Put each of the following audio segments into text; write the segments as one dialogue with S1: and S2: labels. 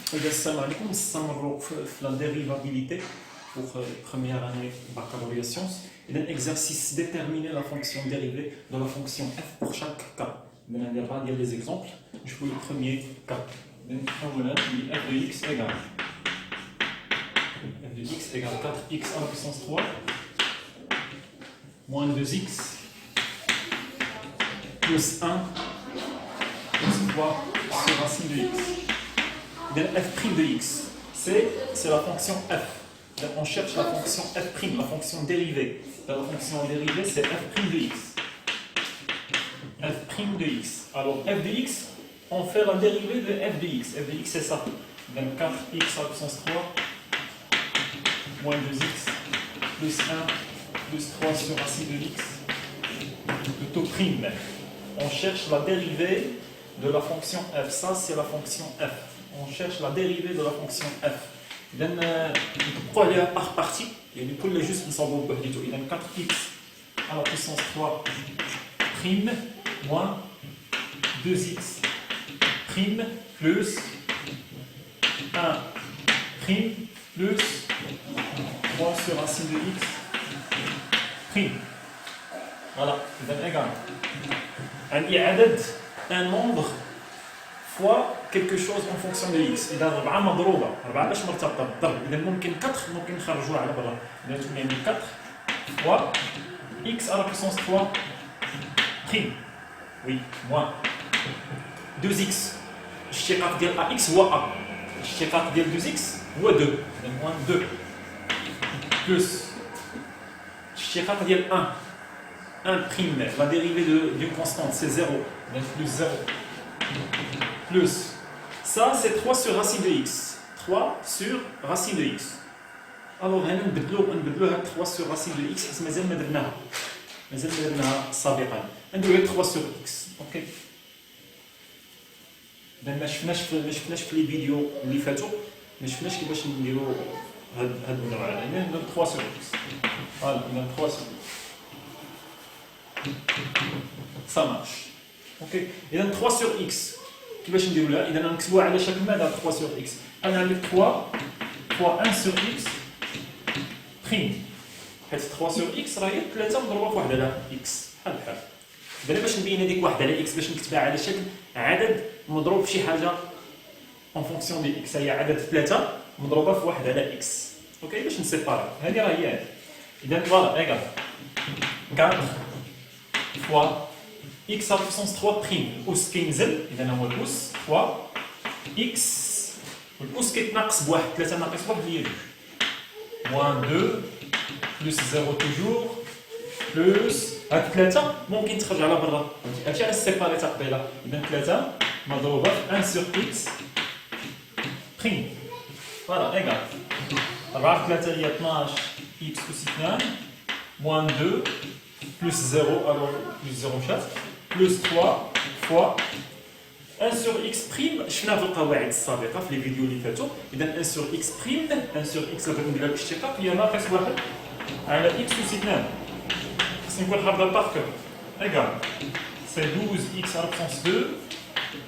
S1: Assalamu alaikum, nous la dérivabilité pour première année baccalauréat sciences. Et un exercice déterminer la fonction dérivée de la fonction f pour chaque cas. Il y a des exemples. Je vous le premier cas. F de x égale f de x égale 4x à la puissance 3 moins 2x plus 1 plus 3 sur racine de x. F' de x, c'est la fonction f. Donc on cherche la fonction f', la fonction dérivée. La fonction dérivée, c'est f' de x. F' de x. Alors f de x, on fait la dérivée de f de x. F de x, c'est ça. Donc 4x à la puissance 3 moins 2x plus 1 plus 3 sur racine de x. Plutôt prime. On cherche la dérivée de la fonction f. Ça, c'est la fonction f. On cherche la dérivée de la fonction f. Donc, pourquoi aller par partie? Et du coup, juste nous savons du tout. Il y a 4x à la puissance 3 prime moins 2x prime plus 1 prime plus 3 sur racine de x prime. Voilà, c'est égal. Un nombre fois quelque chose en fonction de x. إذا 4 مضروبة 4 باش مرتبطة بالضرب. إذا ممكن 4 ممكن نخرجوها على برا. إذا تولي 4 fois x à la puissance 3 prime. Oui, moins 2x. الاشتقاق ديال ax هو a. الاشتقاق ديال 2x هو 2. إذا moins 2 plus الاشتقاق ديال 1 prime. La dérivée d'une constante c'est 0. Donc plus 0. Plus, ça c'est 3 sur racine de x. 3 sur racine de x. Alors, on va 3 sur racine de x, mais on va 3 sur x. Ok. Donc, je fais les vidéos اللي فاتوا ما شفناش كيفاش نديروا هاد النوع هذا. يعني 3 sur x. Voilà, on a 3 sur x. Ça marche. Ok. Et donc 3 sur x. كيفاش نديروا لها؟ اذا نكتبوها على شكل ماذا 3 sur x. انا عندي 3 fois 1 sur x prime. حيت 3 sur x راهي 3 مضروبه في 1 على x بحال بحال. دابا باش نبين هذيك 1 على x باش نكتبها على شكل عدد مضروب في شي حاجه en fonction de x. هي عدد 3 مضروبه في 1 على x. اوكي باش نسيباري. هذه راه هي. اذا فوالا ايكال 4 fois x à la puissance 3 prime. الأس كينزل إذا هو الأس fois x. الأس كيتناقص بواحد 3 ناقص 1 هي 2 moins 2 plus 0 toujours plus هاد 3 ممكن تخرج على برا. هادشي علاش سيباري تا قبيله. إذا 3 مضروبة في 1 sur x prime. فوالا إيكال 4 في 3 هي 12 x أس 2 moins 2 plus 0 alors plus 0 مشات plus 3 fois 1 sur x prime. شفنا في القواعد السابقة في لي فيديو اللي فاتوا. إذا 1 sur x prime 1 sur x اللي نديرها بالاشتقاق هي ناقص 1 على x أس 2. خصني نكون حافظها باركور. إيكال سي 12 x à la puissance 2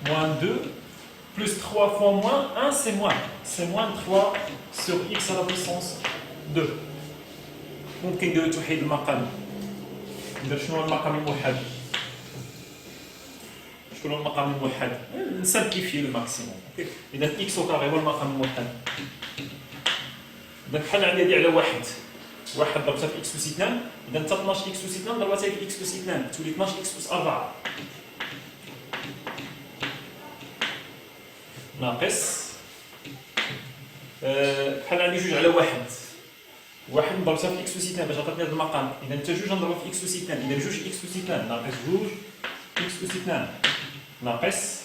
S1: moins 2 plus 3 fois moins 1 c'est moins 3 sur x à la puissance 2. ممكن نديرو توحيد المقام. ندير شنو هو المقام الموحد؟ شكون هو المقام الموحد؟ نسامبليفي لو ماكسيموم. اذا اكس او كاري هو المقام الموحد. اذا بحال عندي هادي على واحد ضربتها في اكس أس 2. اذا حتى 12 اكس أس 2 ضربتها في اكس أس 2 تولي 12 اكس أس 4 ناقص بحال عندي جوج على واحد ضربتها في اكس أس 2 باش عطاتني هذا المقام. اذا حتى جوج نضربها في اكس أس 2. اذا جوج اكس أس 2 ناقص جوج اكس أس 2 ناقص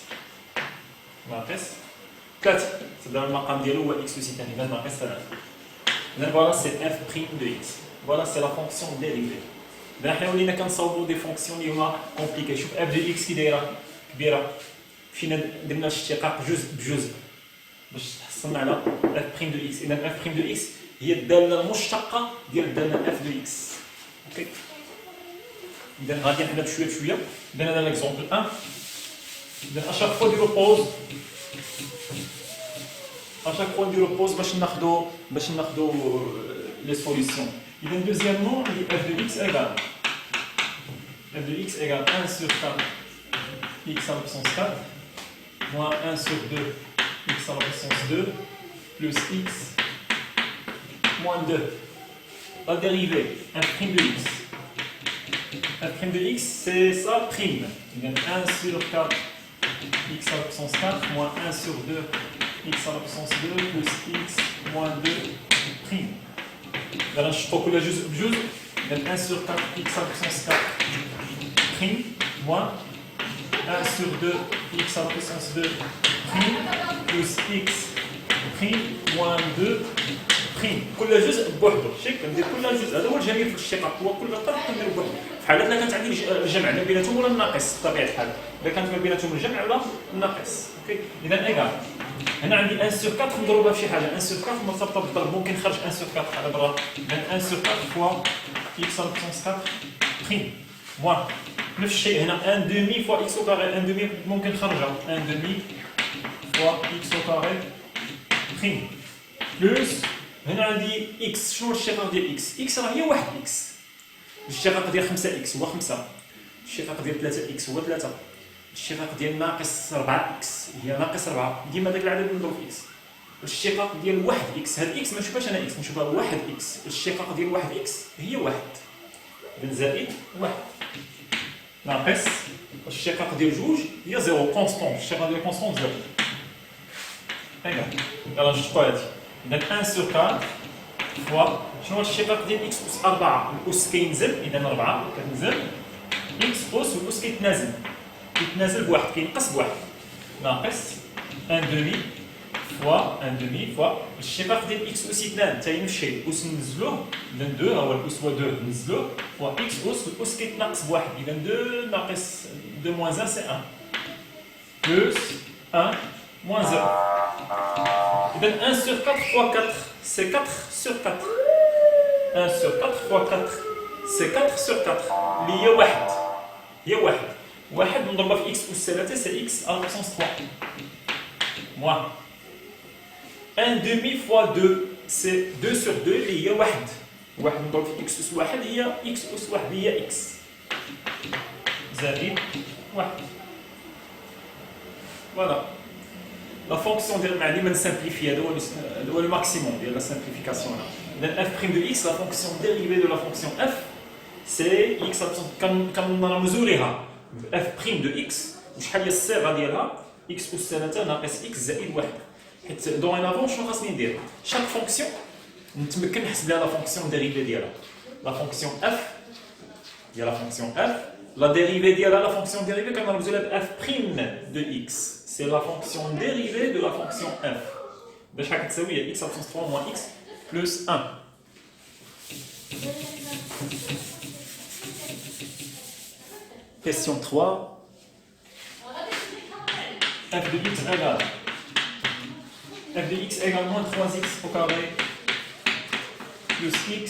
S1: 3. هذا المقام ديالو هو اكس أس 2. اذا ناقص 3. اذا فوالا سي اف بريم دو اكس. فوالا سي لا فونكسيون ديريفي. اذا حنا ولينا كنصاوبوا دي فونكسيون اللي هما كومبليكي. شوف اف دو اكس كي دايره كبيره. فينا درنا الاشتقاق جزء بجزء باش تحصلنا على اف بريم دو اكس. اذا اف بريم دو اكس هي الداله المشتقه ديال الداله اف دو اكس. اوكي. اذا غادي نحنا بشويه. اذا هذا ليكزومبل 1. اذا اشاك فوا ديرو بوز chaque fois نديرو بوز باش ناخدو لي سوليسيون. اذا دوزيامون f de x égale f de x égale 1 sur 4 x à la puissance 4 moins 1 sur 2 x à la puissance 2 plus x moins 2. La dérivée f' de x. f' de x, c'est ça, prime. Il y a 1 sur 4 x à la puissance 4 moins 1 sur 2 x à la puissance 2 plus x moins 2 prime. Là, je crois que la juste بجوج. Il y a 1 sur 4 x à la puissance 4 prime moins 1 sur 2 x à la puissance 2 prime plus x prime moins 2 prime. كل جزء بوحده. شيك كندير كل جزء. هذا هو الجميل في الاشتقاق، هو كل طرف كندير بوحده. في حالات لا كانت عندي الجمع ما بيناتهم ولا الناقص بطبيعه الحال. اذا كانت ما بيناتهم الجمع ولا الناقص. اوكي. اذا ايكال. هنا عندي 1 sur 4 نضربها في شي حاجه. 1 sur 4 مرتبطه بالضرب، ممكن نخرج 1 sur 4 على برا. 1 sur 4 fois x à la puissance 4 prime moins نفس الشيء هنا 1 demi fois x au carré. 1 demi ممكن نخرجها 1 demi fois x au carré prime plus هنا عندي x. شنو الاشتقاق ديال x؟ x راه هي 1 x. الاشتقاق ديال 5 x هو 5. الاشتقاق ديال 3 x هو 3. الاشتقاق ديال ناقص 4 x هي ناقص 4. ديما داك العدد مضروب في x. الاشتقاق ديال 1 x، هاد x ما نشوفهاش انا x، نشوفها 1 x. الاشتقاق ديال 1 x هي 1. إذا زائد 1 ناقص الاشتقاق ديال 2 هي 0 كونستون. الاشتقاق ديال كونستون 0. ايوا يلاه نشوفوا هادي. إذا 1 sur 4 فوا شنو هو الاشتقاق ديال x أس 4؟ الأس كينزل، إذا 4 كتنزل x أس والأس كيتنازل بواحد، كينقص بواحد ناقص 1 demi فوا 1 demi فوا الاشتقاق ديال x أس 2 حتى هي نفس الشيء. الأس ننزلوه إذا 2 ها هو الأس هو 2 ننزلوه فوا x أس والأس كيتنقص بواحد. إذا 2 ناقص 2 moins 1 c'est 1 plus 1 moins 0. إذا 1 sur 4 fois 4 c'est 4 sur 4. 1 sur 4 fois 4 c'est 4 sur 4 اللي هي 1. هي 1. 1 نضربها في x أس 3 c'est x à la puissance 3 moins 1 demi fois 2 c'est 2 sur 2 اللي هي 1. 1 نضرب في x أس 1 هي x أس 1 هي x زائد 1. فوالا لا فونكسيون ديال مع ديما نسامبليفي. هذا هو لو ماكسيموم ديال لا سامبليفيكاسيون. اذا f' de x لا فونكسيون ديريفي دو لا فونكسيون f سي x كنرمزوليها f' de x وشحال هي الصيغه ديالها x أس 3 ناقص x زائد 1. حيت دوينافون شنو خاصني ندير؟ شاك فونكسيون نتمكن نحسب لها لا فونكسيون ديريفي ديالها. لا فونكسيون f ديال لا فونكسيون f la dérivée ديالها la fonction dérivée كنرمزولها ب f' de x. C'est la fonction dérivée de la fonction f. باش شحال كتساوي هي x à la puissance 3 moins x plus 1. Question 3. f de x égale f de x égale moins 3x au carré plus x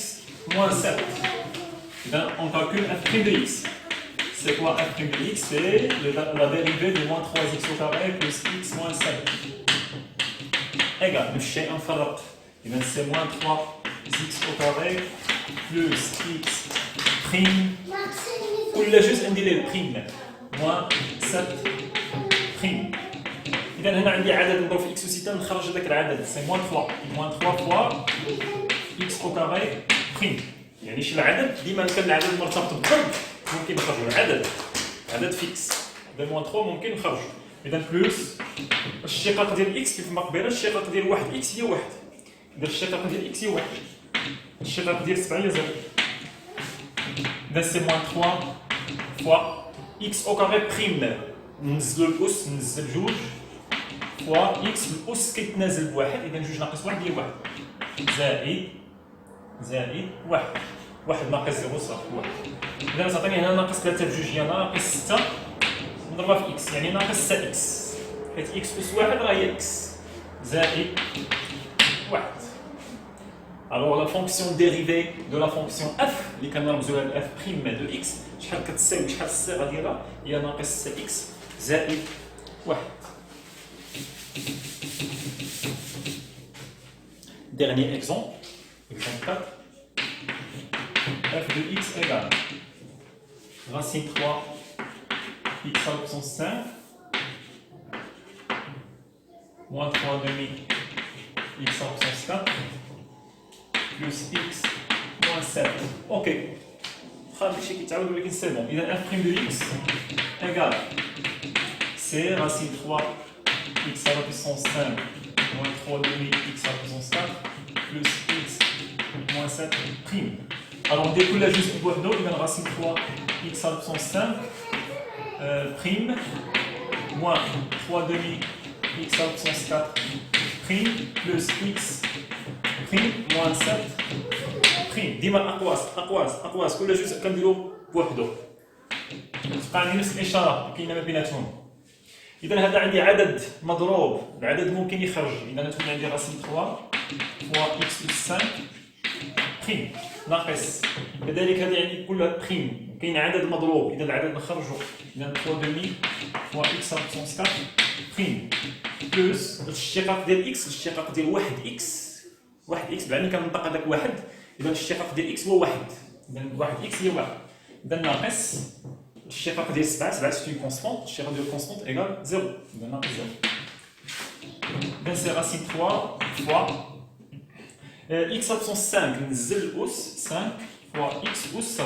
S1: moins 7. Ben, on calcule f' de x. C'est quoi f' de x? C'est la dérivée de moins 3x au carré plus x moins 7. Égal, le chien inférieur. C'est moins 3x au carré plus x prime. Ou là juste indiquer le prime. Moins 7 prime. إذا هنا عندي عدد نضرب في x و 6 نخرج هذاك العدد. C'est moins 3. Moins 3 fois x au carré prime. يعني شي العدد ديما كان العدد مرتبط بالضرب ممكن نخرجوا عدد فيكس. إذا موان 3 ممكن نخرجوا. إذا بلوس الاشتقاق ديال إكس كيف ما قبيله الاشتقاق ديال 1 إكس هي 1. إذا الاشتقاق ديال إكس هي 1. الاشتقاق ديال 7 هي 0. إذا سي موان 3 فوا إكس أو كاري بريم ننزلو الأس ننزل 2 فوا إكس الأس كيتنازل بواحد. إذا 2 ناقص 1 هي 1 زائد 1. 1 ناقص 0 صافي 1. إذا تعطيني هنا ناقص 3 بجوج هي ناقص 6 نضربها في إكس يعني ناقص 6 إكس حيت إكس أس 1 راه هي إكس زائد 1. Alors la fonction dérivée de la fonction f اللي كنرمزوها ب f' de x شحال كتساوي شحال الصيغة ديالها هي ناقص 6 إكس زائد 1. Dernier exemple, exemple 4. f de x égale racine 3 x à la puissance 5 moins 3 demi x à la puissance 4 plus x moins 7. Ok. C'est bon. Il a f' de x égale c racine 3 x à la puissance 5 moins 3 demi x à la puissance 4 plus x moins 7 prime. Alors on découle juste pour d'eau, il a racine 3 x à la puissance 5 prime moins 3 demi x à la puissance 4 prime plus x prime moins 7 prime. ديما اقواس كل جزء كنديرو بوحدو. تبقى عندي نفس الاشاره كاينه ما بيناتهم. اذا هذا عندي عدد مضروب، العدد ممكن يخرج. اذا تكون عندي راسين 3 فوا اكس اس 5 بريم ناقص، كذلك هذه عندي كلها بريم، كاين عدد مضروب، اذا العدد نخرجو. اذا 3 دمي فوا اكس على بوسونس 4 بريم بلس الاشتقاق ديال اكس، الاشتقاق ديال 1 اكس، 1 اكس بعد كننطق هذاك واحد، اذا الاشتقاق ديال اكس هو 1، اذا 1 اكس هي 1، اذا ناقص الاشتقاق ديال 7 سي اون كونستانت، الاشتقاق ديال كونستانت ايكال 0، اذا ناقص 0. اذا سي راسين 3 فوا اكس على بوسونس 5 نزل الاس 5 فوا اكس اس 4،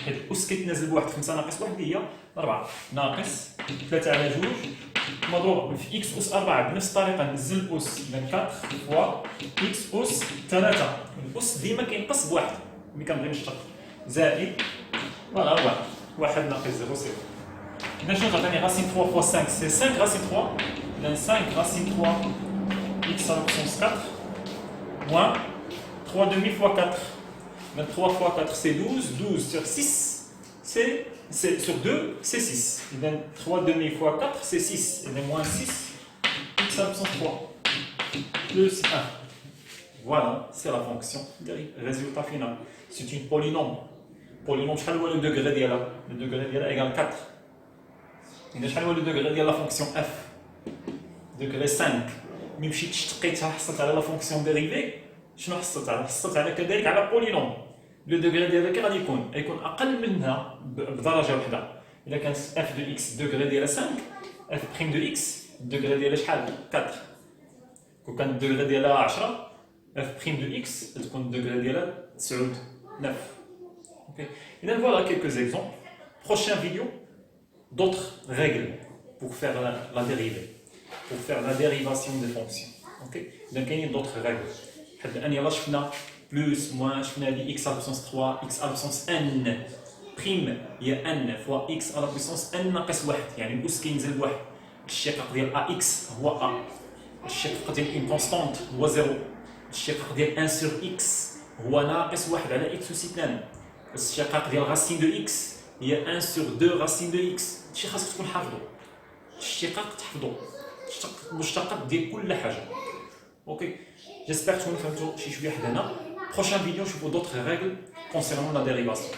S1: حيت الاس كيتنازل بواحد، 5 ناقص 1 هي 4 ناقص 3 على 2 مضروب في اكس اس 4. بنفس الطريقه نزل الاس، اذا 4 فوا اكس اس 3، الاس ديما كينقص بواحد ملي كنبغي نشتق، زائد فوالا هو 1 ناقص 0 سي. اذا شنو تعطيني راسين 3 فوا 5 سي 5 راسين 3، اذا 5 راسين 3 اكس على بوسونس 4 moins 3 demi fois 4. Donc 3 fois 4 c'est 12, 12 sur 6 c'est sur 2 c'est 6. Et donc 3 demi fois 4 c'est 6. Et donc moins 6 x à la puissance 3 plus 1. Voilà, c'est la fonction du résultat final. C'est une polynôme. Polynôme, شحال هو le degré ديالها؟ Le degré ديالها égale 4. إذا شحال هو le degré ديال la fonction f؟ degré 5. ملي مشيت اشتقيتها حصلت على لا فونكسيون ديريفي، شنو حصلت على؟ حصلت على كذلك على بولينوم. لو دوغري ديالها غادي يكون اقل منها بدرجه واحده. الا كانت اف دو اكس دوغري ديالها 5، اف بريم دو اكس دوغري ديالها شحال؟ 4. كون كان الدوغري ديالها 10، اف بريم دو اكس تكون الدوغري ديالها 9 اوكي. اذا فوالا quelques exemples. Prochain vidéo, d'autres règles pour faire la dérivée. Pour faire la dérivation des fonctions. Ok. Donc il y a d'autres règles. حتى شفنا plus moins شفنا لي x à la puissance 3 x à la puissance n prime هي n fois x à la puissance n ناقص 1، يعني الاس كينزل بواحد. الشقاق ديال ax هو a، الشقاق ديال une constante هو 0، الشقاق ديال 1 sur x هو ناقص 1 على x أس 2، الشقاق ديال racine de x هي 1 sur 2 racine de x. هادشي خاصك تكون حافظو، الشقاق تحفظو، المشتقات ديال كل حاجه. اوكي j'espère تكونوا فهمتوا شي شويه حدا هنا. prochain vidéo نشوفوا d'autres règles concernant la dérivation.